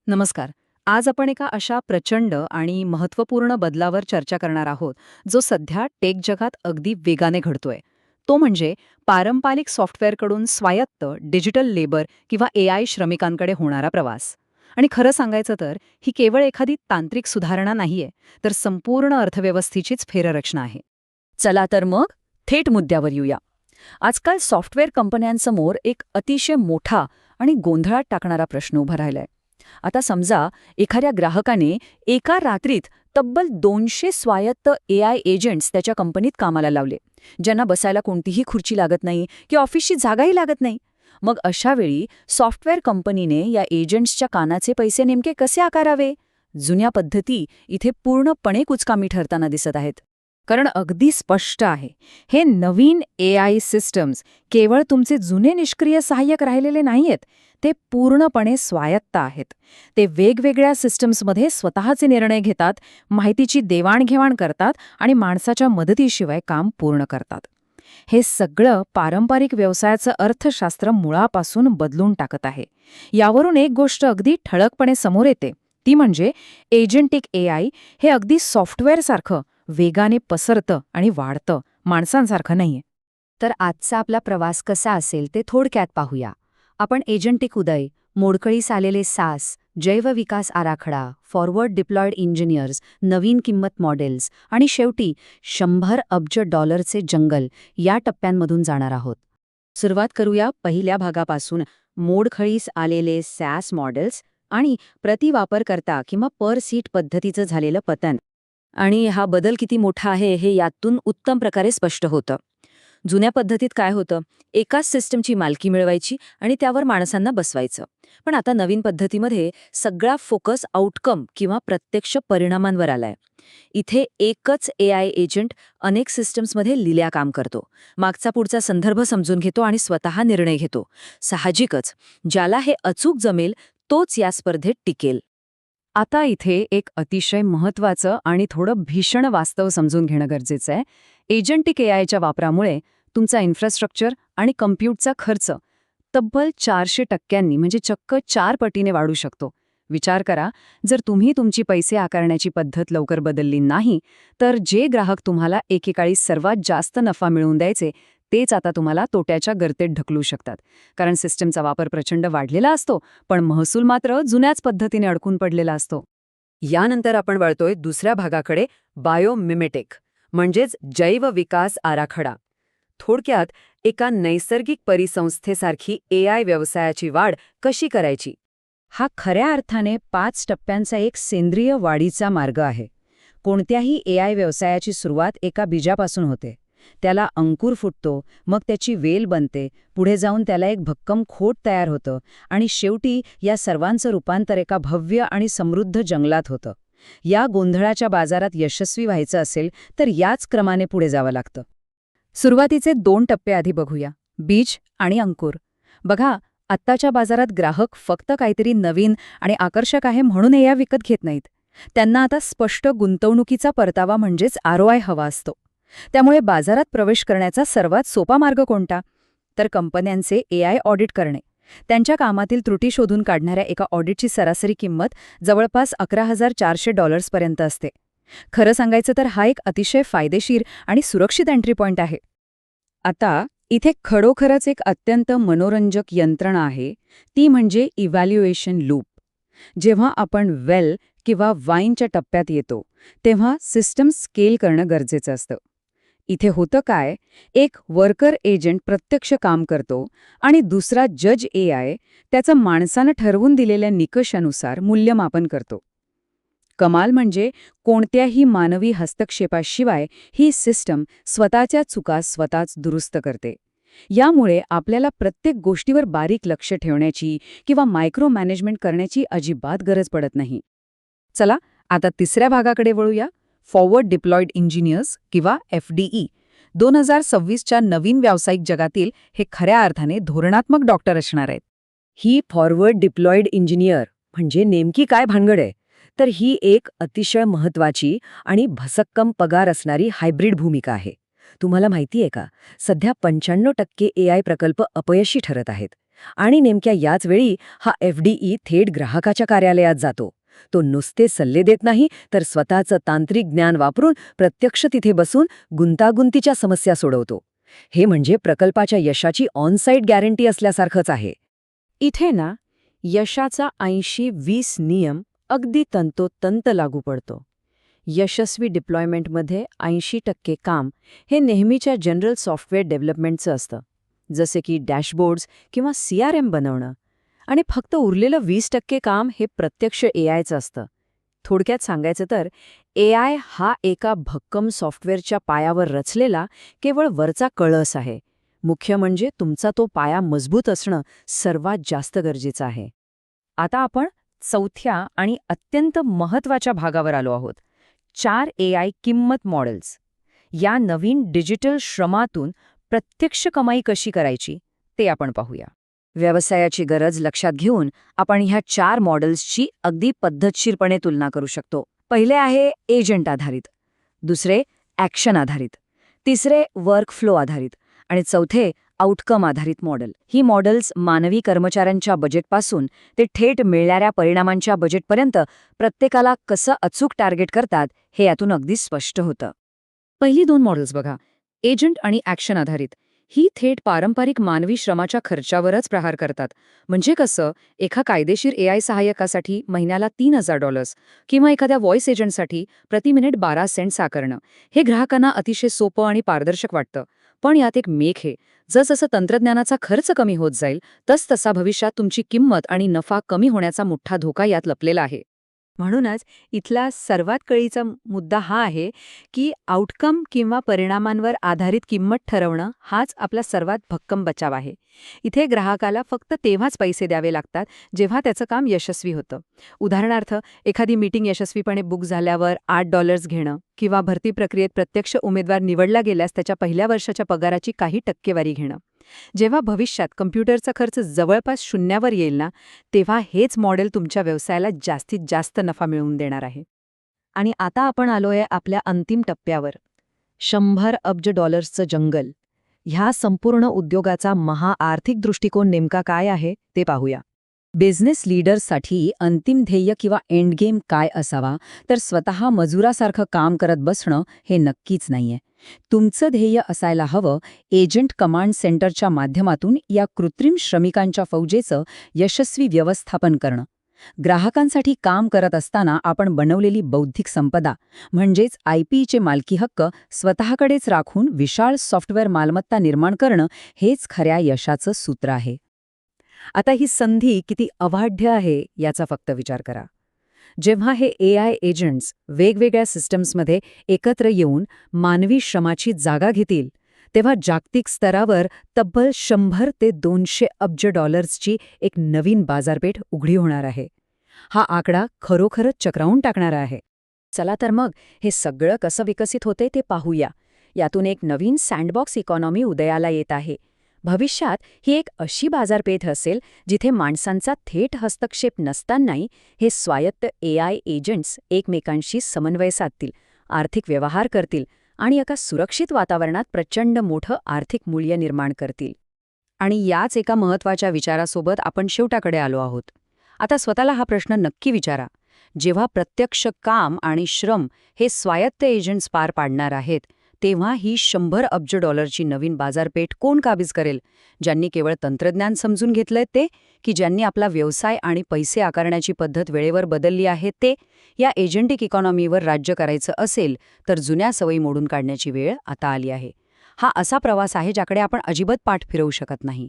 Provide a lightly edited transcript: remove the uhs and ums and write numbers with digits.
नमस्कार. आज आपण एका अशा प्रचंड आणि महत्त्वपूर्ण बदलावर चर्चा करणार आहोत, जो सध्या टेक जगात अगदी वेगाने घडतोय. तो म्हणजे पारंपरिक सॉफ्टवेअरकडून स्वायत्त डिजिटल लेबर किंवा एआय श्रमिकांकडे होणारा प्रवास. आणि खरं सांगायचं तर, ही केवळ एखादी तांत्रिक सुधारणा नाहीये, तर संपूर्ण अर्थव्यवस्थेचीच फेररचना आहे. चला तर मग थेट मुद्द्यावर येऊया. आजकाल सॉफ्टवेअर कंपन्यांसमोर एक अतिशय मोठा आणि गोंधळात टाकणारा प्रश्न उभा राहिलाय. आता समजा एखाद्या ग्राहकाने एका रात्रीत तब्बल 200 स्वायत्त एआय एजंट्स त्याच्या कंपनीत कामाला लावले, ज्यांना बसायला कोणतीही खुर्ची लागत नाही की ऑफिसची जागाही लागत नाही. मग अशा वेळी सॉफ्टवेअर कंपनीने या एजंट्सच्या कानाचे पैसे नेमके कसे आकारावे? जुन्या पद्धती इथे पूर्णपणे कुचकामी ठरताना दिसत आहेत. कारण अगदी स्पष्ट आहे, हे नवीन एआय सिस्टम्स केवळ तुमचे जुने निष्क्रिय सहाय्यक राहिलेले नाहीयेत, ते पूर्णपणे स्वायत्त आहेत. ते वेगवेगळ्या सिस्टम्समध्ये स्वतःचे निर्णय घेतात, माहितीची देवाणघेवाण करतात आणि माणसाच्या मदतीशिवाय काम पूर्ण करतात. हे सगळं पारंपरिक व्यवसायाचं अर्थशास्त्र मुळापासून बदलून टाकत आहे. यावरून एक गोष्ट अगदी ठळकपणे समोर येते, ती म्हणजे एजंटिक एआय हे अगदी सॉफ्टवेअरसारखं वेगाने पसरतं आणि वाढतं, माणसांसारखं नाहीये. तर आजचा आपला प्रवास कसा असेल ते थोडक्यात पाहूया. आपण एजंटिक उदय, मोडकळीस आलेले सास, जैव विकास आराखडा, फॉरवर्ड डिप्लॉयड इंजिनियर्स, नवीन किंमत मॉडेल्स आणि शेवटी 100 अब्ज डॉलरचे जंगल या टप्प्यांमधून जाणार आहोत. सुरुवात करूया पहिल्या भागापासून, मोडखळीस आलेले सॅस मॉडेल्स आणि प्रतिवापरकर्ता किंवा पर सीट पद्धतीचं झालेलं पतन. आणि हा बदल किती मोठा आहे हे यातून उत्तम प्रकारे स्पष्ट होतं. जुन्या पद्धतीत काय होतं, एकाच सिस्टमची मालकी मिळवायची आणि त्यावर माणसांना बसवायचं. पण आता नवीन पद्धतीमध्ये सगळा फोकस आउटकम किंवा प्रत्यक्ष परिणामांवर आलाय. इथे एकच एआय एजंट अनेक सिस्टम्समध्ये लिल्या काम करतो, मागचा पुढचा संदर्भ समजून घेतो आणि स्वतः निर्णय घेतो. साहजिकच ज्याला हे अचूक जमेल तोच या स्पर्धेत टिकेल. आता इथे एक अतिशय महत्त्वाचं आणि थोडं भीषण वास्तव समजून घेणं गरजेचं आहे. एजंटिक एआयच्या वापरामुळे तुमचा इन्फ्रास्ट्रक्चर आणि कम्प्यूटचा खर्च तब्बल 400% म्हणजे चक्क 4 पटीने वाढू शकतो. विचार करा, जर तुम्ही तुमची पैसे आकारण्याची पद्धत लवकर बदलली नाही, तर जे ग्राहक तुम्हाला एकेकाळी सर्वात जास्त नफा मिळवून द्यायचे, तेच आता तुम्हाला तोट्याच्या गर्तेत ढकलू शकतात. कारण सिस्टमचा वापर प्रचंड वाढलेला असतो, पण महसूल मात्र जुन्याच पद्धतीने अडकून पडलेला असतो. यानंतर आपण वळतोय दुसऱ्या भागाकडे, बायोमिमेटिक म्हणजेच जैव विकास आराखडा. थोडक्यात एका नैसर्गिक परिसंस्थेसारखी एआय व्यवसायाची वाढ कशी करायची. हा खऱ्या अर्थाने 5 टप्प्यांचा एक सेंद्रिय वाढीचा मार्ग आहे. कोणत्याही एआय व्यवसायाची सुरुवात एका बीजापासून होते. त्याला अंकुर फुटतो, मग त्याची वेल बनते, पुढे जाऊन त्याला एक भक्कम खोड तयार होतं आणि शेवटी या सर्वांचं रूपांतर एका भव्य आणि समृद्ध जंगलात होतं. या गोंधळाच्या बाजारात यशस्वी व्हायचं असेल तर याच क्रमाने पुढे जावं लागतं. सुरुवातीचे 2 टप्पे आधी बघूया, बीज आणि अंकुर. बघा, आत्ताच्या बाजारात ग्राहक फक्त काहीतरी नवीन आणि आकर्षक आहे म्हणून एआय विकत घेत नाहीत. त्यांना आता स्पष्ट गुंतवणुकीचा परतावा म्हणजेच आरओआय हवा असतो. त्यामुळे बाजारात प्रवेश करण्याचा सर्वात सोपा मार्ग कोणता? तर कंपन्यांचे एआय ऑडिट करणे. त्यांच्या कामातील त्रुटी शोधून काढणाऱ्या एका ऑडिटची सरासरी किंमत जवळपास $11,400 पर्यंत असते. खरं सांगायचं तर हा एक अतिशय फायदेशीर आणि सुरक्षित एंट्री पॉइंट आहे. आता इथे खरोखरच एक अत्यंत मनोरंजक यंत्रणा आहे, ती म्हणजे इव्हॅल्युएशन लूप. जेव्हा आपण वेल किंवा वाईनच्या टप्प्यात येतो, तेव्हा सिस्टम स्केल करणं गरजेचं असतं. इथे होतं काय, एक वर्कर एजंट प्रत्यक्ष काम करतो आणि दुसरा जज एआय त्याचं माणसानं ठरवून दिलेल्या निकषानुसार मूल्यमापन करतो. कमाल म्हणजे कोणत्याही मानवी हस्तक्षेपाशिवाय ही सिस्टम स्वतःच्या चुका स्वतःच दुरुस्त करते. यामुळे आपल्याला प्रत्येक गोष्टीवर बारीक लक्ष ठेवण्याची किंवा मायक्रो मॅनेजमेंट करण्याची अजिबात गरज पडत नाही. चला आता तिसऱ्या भागाकडे वळूया, फॉरवर्ड डिप्लॉयड इंजिनियर्स किंवा एफडीई. 2026च्या नवीन व्यावसायिक जगातील हे खऱ्या अर्थाने धोरणात्मक डॉक्टर असणार आहेत. ही फॉरवर्ड डिप्लॉयड इंजिनियर म्हणजे नेमकी काय भानगड आहे? तर ही एक अतिशय महत्त्वाची आणि भसक्कम पगार असणारी हायब्रिड भूमिका आहे. तुम्हाला माहिती आहे का, सध्या 95% एआय प्रकल्प अपयशी ठरत आहेत. आणि नेमक्या याच वेळी हा FDE थेट ग्राहकाच्या कार्यालयात जातो. तो नुसते सल्ले देत नाही, तर स्वतःचं तांत्रिक ज्ञान वापरून प्रत्यक्ष तिथे बसून गुंतागुंतीच्या समस्या सोडवतो. हे म्हणजे प्रकल्पाच्या यशाची ऑन-साइट गॅरंटी असल्यासारखंच आहे. इथे ना यशाचा 80-20 नियम अगदी तंतोतंत लागू पडतो. यशस्वी डिप्लॉयमेंटमध्ये 80% काम हे नेहमीच्या जनरल सॉफ्टवेअर डेव्हलपमेंटचं असतं, जसे की डॅशबोर्ड्स किंवा CRM बनवणं, आणि फक्त उरलेलं 20% काम हे प्रत्यक्ष AIचं असतं. थोडक्यात सांगायचं तर AI हा एका भक्कम सॉफ्टवेअरच्या पायावर रचलेला केवळ वरचा कळस आहे. मुख्य म्हणजे तुमचा तो पाया मजबूत असणं सर्वात जास्त गरजेचं आहे. आता आपण चौथ्या आणि अत्यंत महत्त्वाच्या भागावर आलो आहोत. 4 AI किंमत मॉडेल्स. या नवीन डिजिटल श्रमातून प्रत्यक्ष कमाई कशी करायची ते आपण पाहूया. व्यवसायाची गरज लक्षात घेऊन आपण ह्या 4 मॉडेल्सची अगदी पद्धतशीरपणे तुलना करू शकतो. पहिले आहे एजंट आधारित, दुसरे ॲक्शन आधारित, तिसरे वर्कफ्लो आधारित आणि चौथे आउटकम आधारित मॉडेल. ही मॉडेल्स मानवी कर्मचाऱ्यांच्या बजेटपासून ते थेट मिळणाऱ्या परिणामांच्या बजेटपर्यंत प्रत्येकाला कसं अचूक टार्गेट करतात हे यातून अगदी स्पष्ट होतं. पहिली 2 मॉडेल्स बघा, एजंट आणि ॲक्शन आधारित. ही थेट पारंपरिक मानवी श्रमाच्या खर्चावरच प्रहार करतात. म्हणजे कसं, एका कायदेशीर AI सहाय्यकासाठी महिन्याला $3,000 किंवा एखाद्या व्हॉइस एजंटसाठी प्रति मिनिट 12 सेंट्स आकारणं, हे ग्राहकांना अतिशय सोपं आणि पारदर्शक वाटतं. पण यात एक मेख आहे. जसजसं तंत्रज्ञानाचा खर्च कमी होत जाईल, तसतसा भविष्यात तुमची किंमत आणि नफा कमी होण्याचा मोठा धोका यात लपलेला आहे. म्हणूनच इथला सर्वात कळीचा मुद्दा हा आहे की आउटकम किंवा परिणामांवर आधारित किंमत ठरवणं हाच आपला सर्वात भक्कम बचाव आहे. इथे ग्राहकाला फक्त तेव्हाच पैसे द्यावे लागतात जेव्हा त्याचं काम यशस्वी होतं. उदाहरणार्थ, एखादी मीटिंग यशस्वीपणे बुक झाल्यावर $8 घेणं किंवा भरती प्रक्रियेत प्रत्यक्ष उमेदवार निवडला गेल्यास त्याच्या पहिल्या वर्षाच्या पगाराची काही टक्केवारी घेणं. जेव्हा भविष्यात कम्प्युटरचा खर्च जवळपास शून्यावर येईल ना, तेव्हा हेच मॉडेल तुमच्या व्यवसायाला जास्तीत जास्त नफा मिळवून देणार आहे. आणि आता आपण आलोय आपल्या अंतिम टप्प्यावर, $100 अब्ज जंगल. ह्या संपूर्ण उद्योगाचा आर्थिक दृष्टिकोन नेमका काय आहे ते पाहूया. बिझनेस लीडर्ससाठी अंतिम ध्येय किंवा एंडगेम काय असावा, तर स्वतः मजुरासारखं काम करत बसणं हे नक्कीच नाहीये. तुमचं ध्येय असायला हवं एजंट कमांड सेंटरच्या माध्यमातून या कृत्रिम श्रमिकांच्या फौजेचं यशस्वी व्यवस्थापन करणं. ग्राहकांसाठी काम करत असताना आपण बनवलेली बौद्धिक संपदा म्हणजेच IPचे मालकी हक्क स्वतःकडेच राखून विशाळ सॉफ्टवेअर मालमत्ता निर्माण करणं हेच खऱ्या यशाचं सूत्र आहे. आता ही संधी किती अवाढ्य आहे याचा फक्त विचार करा. जेव्हा हे AI एजंट्स वेगवेगळ्या सिस्टम्समध्ये एकत्र येऊन मानवी श्रमाची जागा घेतील, तेव्हा जागतिक स्तरावर तब्बल 100 ते 200 अब्ज एक नवीन बाजारपेठ उघडी होणार आहे. हा आकडा खरोखरच चक्रावून टाकणारा आहे. चला तर मग हे सगळं कसं विकसित होते ते पाहूया. यातून एक नवीन सँडबॉक्स इकॉनॉमी उदयाला येत आहे. भविष्यात ही एक अशी बाजारपेठ असेल जिथे माणसांचा थेट हस्तक्षेप नसतानाही हे स्वायत्त AI एजंट्स एकमेकांशी समन्वय साधतील, आर्थिक व्यवहार करतील आणि एका सुरक्षित वातावरणात प्रचंड मोठं आर्थिक मूल्य निर्माण करतील. आणि याच एका महत्त्वाच्या विचारासोबत आपण शेवटाकडे आलो आहोत. आता स्वतःला हा प्रश्न नक्की विचारा. जेव्हा प्रत्यक्ष काम आणि श्रम हे स्वायत्त एजंट्स पार पाडणार आहेत, तेव्हा ही $100 अब्ज नवीन बाजारपेठ कोण काबीज करेल? ज्यांनी केवळ तंत्रज्ञान समजून घेतलंय ते, की ज्यांनी आपला व्यवसाय आणि पैसे आकारण्याची पद्धत वेळेवर बदलली आहे ते? या एजंटिक इकॉनॉमीवर राज्य करायचं असेल तर जुन्या सवयी मोडून काढण्याची वेळ आता आली आहे. हा असा प्रवास आहे ज्याकडे आपण अजिबात पाठ फिरवू शकत नाही.